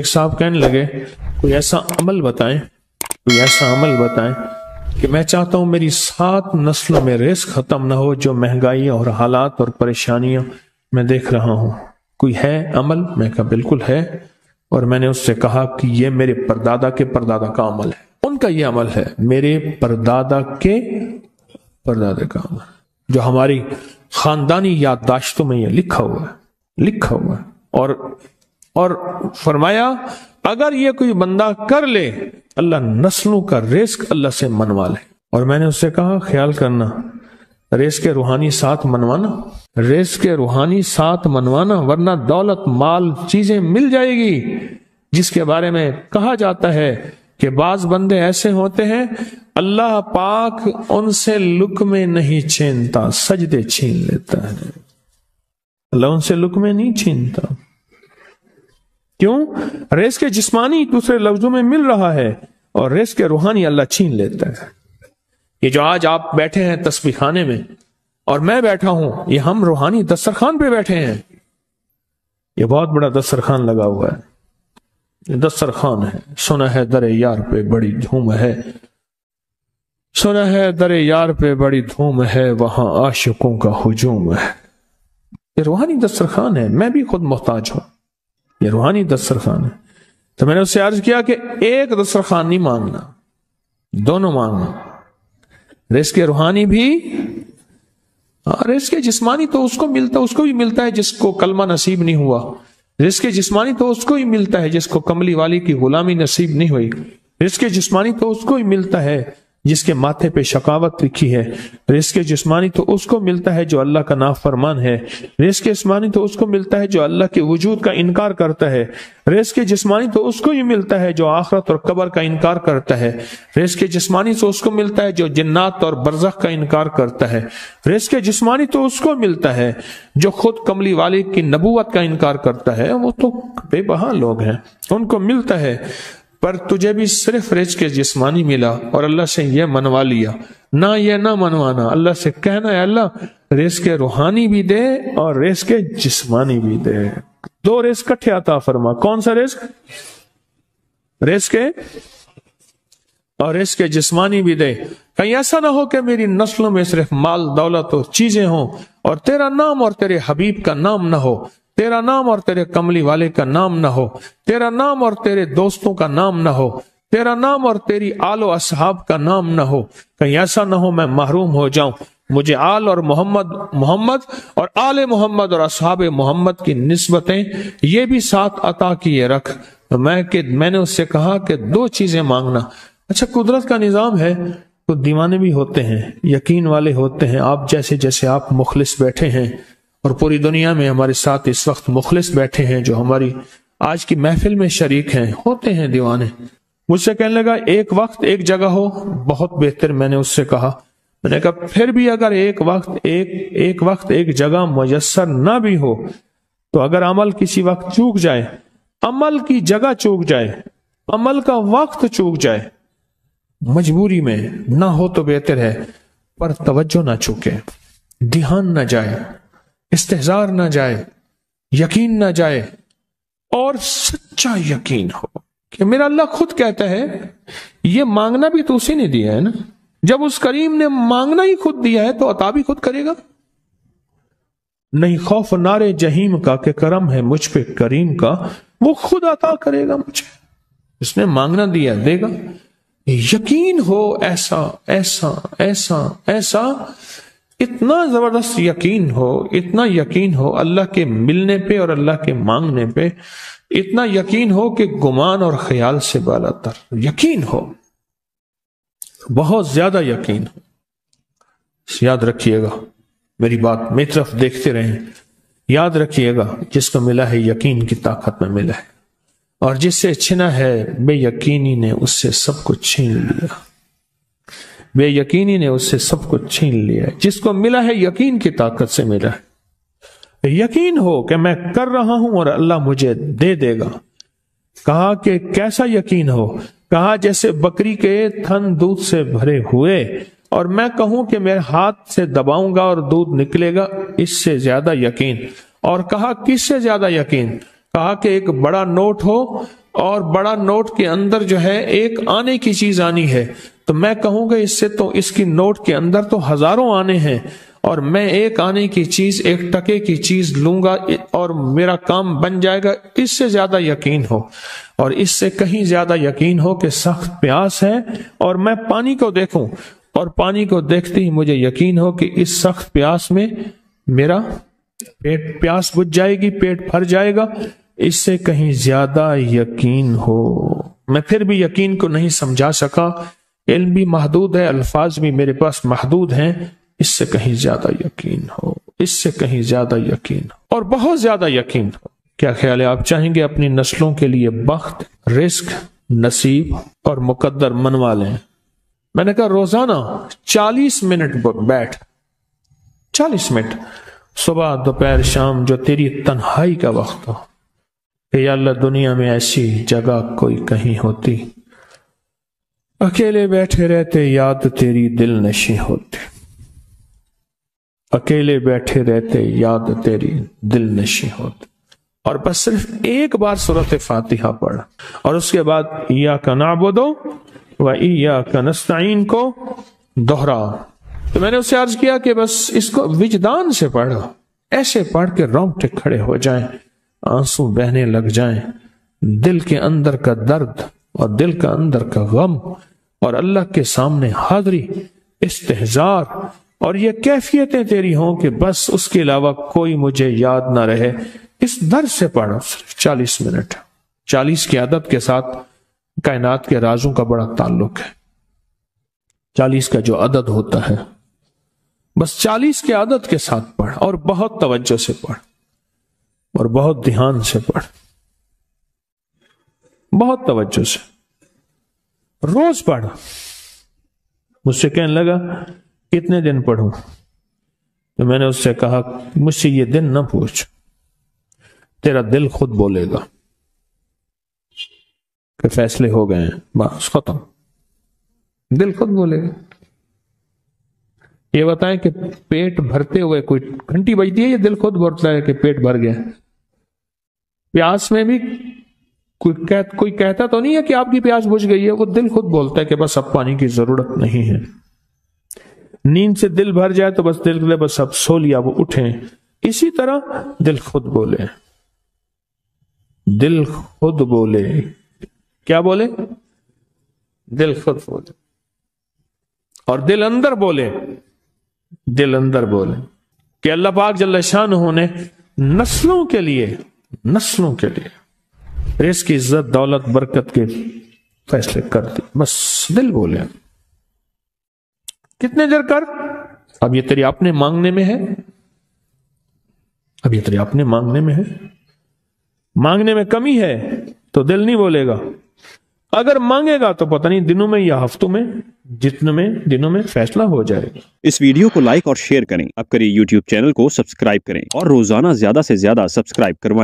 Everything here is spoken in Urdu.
ایک صاحب کہنے لگے کوئی ایسا عمل بتائیں کہ میں چاہتا ہوں میری 7 نسلوں میں رزق ختم نہ ہو، جو مہنگائی اور حالات اور پریشانیاں میں دیکھ رہا ہوں، کوئی ہے عمل؟ میں کہا بالکل ہے، اور میں نے اس سے کہا کہ یہ میرے پردادا کے پردادا کا عمل ہے، ان کا یہ عمل ہے، میرے پردادا کے پردادا کا عمل، جو ہماری خاندانی یادداشتوں میں یہ لکھا ہوا ہے، اور فرمایا اگر یہ کوئی بندہ کر لے اللہ نسلوں کا رزق اللہ سے منوا لے۔ اور میں نے اس سے کہا خیال کرنا، رزق کے روحانی ساتھ منوانا، ورنہ دولت مال چیزیں مل جائے گی، جس کے بارے میں کہا جاتا ہے کہ بعض بندے ایسے ہوتے ہیں اللہ پاک ان سے لقمے نہیں چھینتا، سجدے چھین لیتا ہے، اللہ ان سے لقمے نہیں چھینتا۔ کیوں؟ رزق جسمانی دوسرے لفظوں میں مل رہا ہے، اور رزق روحانی اللہ چھین لیتا ہے۔ یہ جو آج آپ بیٹھے ہیں تسبیح خانے میں اور میں بیٹھا ہوں، یہ ہم روحانی دسترخوان پہ بیٹھے ہیں، یہ بہت بڑا دسترخوان لگا ہوا ہے، یہ دسترخوان ہے۔ سنا ہے در یار پہ بڑی دھوم ہے، سنا ہے در یار پہ بڑی دھوم ہے، وہاں عاشقوں کا ہجوم ہے۔ یہ روحانی دسترخوان ہے، میں بھی خود محتاج ہوں، یہ روحانی دسترخوان ہے۔ تو میں نے اس سے عرض کیا کہ ایک دسترخوان نہیں مانگنا، دونوں مانگنا، رزق روحانی بھی، رزق جسمانی تو اس کو بھی ملتا ہے جس کو کلمہ نصیب نہیں ہوا، رزق جسمانی تو اس کو ہی ملتا ہے جس کو کملی والی کی غلامی نصیب نہیں ہوئی، رزق جسمانی تو اس کو ہی ملتا ہے جس کے ماتھے پہ شقاوت لکھی ہے، رزق جسمانی تو اس کو ملتا ہے جو اللہ کا نافرمان ہے، رزق جسمانی تو اس کو ملتا ہے جو اللہ کے وجود کا انکار کرتا ہے، رزق جسمانی تو اس کو ہی ملتا ہے جو آخرت اور قبر کا انکار کرتا ہے، رزق جسمانی تو اس کو ملتا ہے جو جنات اور برزخ کا انکار کرتا ہے، رزق جسمانی تو اس کو ملتا ہے جو خود کملی والی کی نبوت کا انکار کرتا ہے، وہ تو بے بہا لوگ ہیں، ان کو ملتا ہے۔ پر تجھے بھی صرف رزق جسمانی ملا اور اللہ سے یہ منوا لیا، نہ یہ نہ منوانا، اللہ سے کہنا ہے اللہ رزق روحانی بھی دے اور رزق جسمانی بھی دے، 2 رزق کٹھے عطا فرما۔ کون سا رزق؟ رزق اور رزق جسمانی بھی دے۔ کہیں ایسا نہ ہو کہ میری نسلوں میں صرف مال دولت اور چیزیں ہوں اور تیرا نام اور تیرے حبیب کا نام نہ ہو، تیرا نام اور تیرے کملی والے کا نام نہ ہو، تیرا نام اور تیرے دوستوں کا نام نہ ہو، تیرا نام اور تیری آل و اصحاب کا نام نہ ہو۔ کہیں ایسا نہ ہو میں محروم ہو جاؤں، مجھے آل اور محمد اور آل محمد اور اصحاب محمد کی نسبتیں یہ بھی ساتھ عطا کیے رکھ۔ میں نے اس سے کہا کہ 2 چیزیں مانگنا۔ اچھا قدرت کا نظام ہے تو دیوانے بھی ہوتے ہیں، یقین والے ہوتے ہیں، آپ جیسے آپ مخلص بیٹھے ہیں، اور پوری دنیا میں ہمارے ساتھ اس وقت مخلص بیٹھے ہیں جو ہماری آج کی محفل میں شریک ہیں، ہوتے ہیں دیوانے۔ مجھ سے کہنے لگا ایک وقت ایک جگہ ہو بہت بہتر۔ میں نے اس سے کہا، میں نے کہا پھر بھی اگر ایک وقت ایک جگہ میسر نہ بھی ہو تو اگر عمل کسی وقت چوک جائے، عمل کی جگہ چوک جائے، عمل کا وقت چوک جائے، مجبوری میں نہ ہو تو بہتر ہے، پر توجہ نہ چوکے، دھیان نہ جائے، استحضار نہ جائے، یقین نہ جائے، اور سچا یقین ہو کہ میرا اللہ خود کہتا ہے یہ مانگنا بھی تو اسی نے دیا ہے نا، جب اس کریم نے مانگنا ہی خود دیا ہے تو عطا بھی خود کرے گا۔ نہیں خوف نارے جہیم کا کہ کرم ہے مجھ پہ کریم کا، وہ خود عطا کرے گا مجھے، اس نے مانگنا دیا دے گا۔ یقین ہو ایسا ایسا ایسا ایسا، اتنا زبردست یقین ہو، اتنا یقین ہو اللہ کے ملنے پہ اور اللہ کے مانگنے پہ، اتنا یقین ہو کہ گمان اور خیال سے بالا تر یقین ہو، بہت زیادہ یقین ہو۔ یاد رکھیے گا میری بات، میری طرف دیکھتے رہیں، یاد رکھیے گا جس کو ملا ہے یقین کی طاقت میں ملا ہے، اور جس سے چھنا ہے بے یقینی نے اس سے سب کچھ چھین لیا، بے یقینی نے اس سے سب کچھ چھین لیا ہے۔ جس کو ملا ہے یقین کی طاقت سے ملا ہے، یقین ہو کہ میں کر رہا ہوں اور اللہ مجھے دے دے گا۔ کہا کہ کیسا یقین ہو؟ کہا جیسے بکری کے تھن دودھ سے بھرے ہوئے اور میں کہوں کہ میرے ہاتھ سے دباؤں گا اور دودھ نکلے گا، اس سے زیادہ یقین۔ اور کہا کس سے زیادہ یقین؟ کہا کہ ایک بڑا نوٹ ہو اور بڑا نوٹ کے اندر جو ہے ایک آنے کی چیز آنی ہے، تو میں کہوں گا اس سے تو اس کی نوٹ کے اندر تو ہزاروں آنے ہیں، اور میں ایک آنے کی چیز، ایک ٹکے کی چیز لوں گا اور میرا کام بن جائے گا، اس سے زیادہ یقین ہو، اور اس سے کہیں زیادہ یقین ہو کہ سخت پیاس ہے اور میں پانی کو دیکھوں، اور پانی کو دیکھتے ہی مجھے یقین ہو کہ اس سخت پیاس میں میرا پیاس بجھ جائے گی، پیٹ بھر جائے گا، اس سے کہیں زیادہ یقین ہو۔ میں پھر بھی یقین کو نہیں سمجھا سکا، علم بھی محدود ہے، الفاظ بھی میرے پاس محدود ہیں، اس سے کہیں زیادہ یقین ہو، اس سے کہیں زیادہ یقین ہو، اور بہت زیادہ یقین ہو۔ کیا خیال ہے؟ آپ چاہیں گے اپنی نسلوں کے لیے بخت، رزق، نصیب اور مقدر منوا لیں؟ میں نے کہا روزانہ 40 منٹ بیٹھ، 40 منٹ صبح دوپہر شام، جو تیری تنہائی کا وقت ہو، کہ یا اللہ دنیا میں ایسی جگہ کوئی کہیں ہوتی، اکیلے بیٹھے رہتے یاد تیری دل نشیں ہوتی، اکیلے بیٹھے رہتے یاد تیری دل نشیں ہوتی، اور بس صرف ایک بار سورۃ فاتحہ پڑھ، اور اس کے بعد ایاک نعبد و ایاک نستعین کو دوہرا۔ تو میں نے اسے عرض کیا کہ بس اس کو وجدان سے پڑھو، ایسے پڑھ کے رونگٹے کھڑے ہو جائیں، آنسو بہنے لگ جائیں، دل کے اندر کا درد اور دل کا اندر کا غم اور اللہ کے سامنے حاضری، استحضار، اور یہ کیفیتیں تیری ہوں کہ بس اس کے علاوہ کوئی مجھے یاد نہ رہے۔ اس درد سے پڑھو، صرف 40 منٹ۔ 40 کی عدد کے ساتھ کائنات کے رازوں کا بڑا تعلق ہے۔ 40 کا جو عدد ہوتا ہے، بس 40 کے عدد کے ساتھ پڑھ، اور بہت توجہ سے پڑھ، اور بہت دھیان سے پڑھ، بہت توجہ سے، روز پڑھ۔ مجھ سے کہنے لگا کتنے دن پڑھوں؟ تو میں نے اس سے کہا مجھ سے یہ دن نہ پوچھ، تیرا دل خود بولے گا کہ فیصلے ہو گئے ہیں، بس ختم، دل خود بولے گا۔ یہ بتائیں کہ پیٹ بھرتے ہوئے کوئی گھنٹی بجتی ہے، یہ دل خود بولتا ہے کہ پیٹ بھر گیا۔ پیاس میں بھی کوئی کہتا تو نہیں ہے کہ آپ کی پیاس بجھ گئی ہے، وہ دل خود بولتا ہے کہ بس اب پانی کی ضرورت نہیں ہے۔ نیند سے دل بھر جائے تو بس دل بس اب سو لیا، وہ اٹھیں۔ اسی طرح دل خود بولے، دل خود بولے، کیا بولے؟ دل خود بولے، اور دل اندر بولے، دل اندر بولے کہ اللہ پاک جل شانہ نے نسلوں کے لیے رزق، عزت، دولت، برکت کے فیصلے کر دی، بس دل بولے۔ کتنے دیر کر؟ اب یہ تیری اپنے مانگنے میں ہے، اب یہ تیری اپنے مانگنے میں ہے۔ مانگنے میں کمی ہے تو دل نہیں بولے گا، اگر مانگے گا تو پتہ نہیں دنوں میں یا ہفتوں میں، جتنے میں دنوں میں فیصلہ ہو جائے گا۔ اس ویڈیو کو لائک اور شیئر کریں، اب کریے یوٹیوب چینل کو سبسکرائب کریں، اور روزانہ زیادہ سے زیادہ سبسکرائب کروائیں۔